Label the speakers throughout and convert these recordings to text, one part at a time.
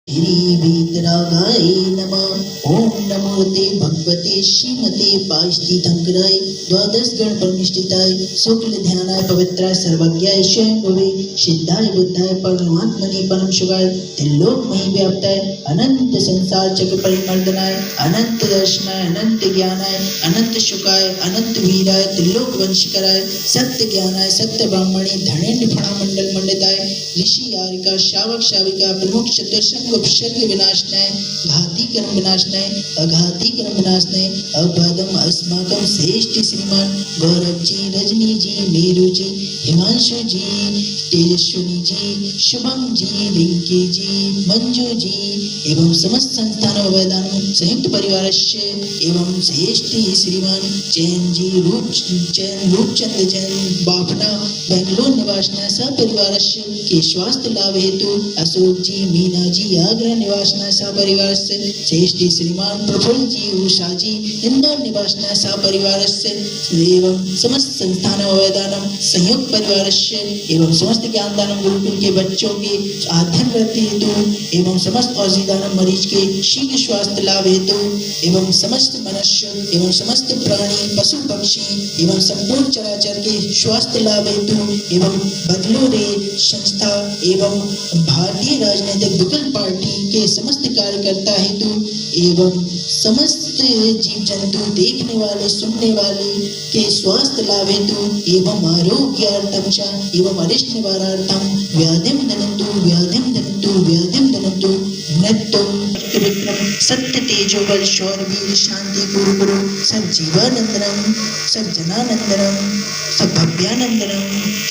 Speaker 1: श्री वीतरागाय नमः। ओम नमोते भगवते श्रीमते पार्षदीशंकराय द्वादश गण परमिष्ठिताय शुक्ल ध्यानाय पवित्राय सर्वज्ञाय स्वयं भवे सिद्धाय बुद्धाय परमात्मने परम शिवाय त्रिलोकमयी व्याप्ताय अनंत संसार चक्र परिमर्दनाय अनंत दर्शनाय अनंत ज्ञानाय अनंत शुकाय अनंत वीराय त्रिलोक वंशकराय सत्य ज्ञानाय सत्य ब्राह्मणे धनेन्द्र फणामंडल मंडिताय ऋषि यारिका शावक शाविका प्रमुख चतुर्संग उपसर्ग विनाशनाय घाती कर्म विनाशनाय अघाती कर्म विनाशनाय अबादम अस्माकं श्रेष्ठ श्रीमान गौरव जी रजनी जी मेरू जी हिमांशु जी तेजस्विनी जी शुभम जी रिंकी जी मंजू जी एवं समस्त संस्थान अवैधान संयुक्त परिवार एवं श्रेष्ठ श्रीमान जैन जी रूपचंद जैन बापना बेंगलोर निवासना सपरिवार के स्वास्थ्य लाभ हेतु अशोक जी मीना जी आगरा निवासना सपरिवार श्रेष्ठ श्रीमान प्रफुल्ल जी उषा जी इंदौर निवासना सपरिवार एवं समस्त संस्थान अवैधान संयुक्त परिवार एवं समस्त ज्ञानदान गुरुकुल के बच्चों के अध्ययन वृद्धि हेतु एवं समस्त औषधिदान मरीज के शीघ्र स्वास्थ्य लाभ हेतु एवं समस्त मनुष्य एवं समस्त प्राणी पशु पक्षी एवं संपूर्ण चराचर के स्वास्थ्य लाभ हेतु एवं बदलो रे संस्था एवं भारतीय राजनीतिक विकल्प पार्टी के समस्त कार्यकर्ता हेतु एवं समस्त जीव जंतु देखने वाले सुनने वाले के स्वास्थ्य लाभ हेतु एवं आरोग्यार्थम च एवं अरिष्ट निवारणार्थम व्याधिम धनंतु नृत्यम विक्रम सत्य तेजो बल शौर्य शांति गुरु सब जीवानंदनम सब जनानंदनम सब भव्यानंदनम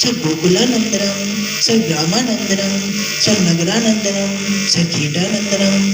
Speaker 1: सब गोकुलानंदनम सब ग्रामानंदनम सब नगरानंदनम सब कीटानंदनम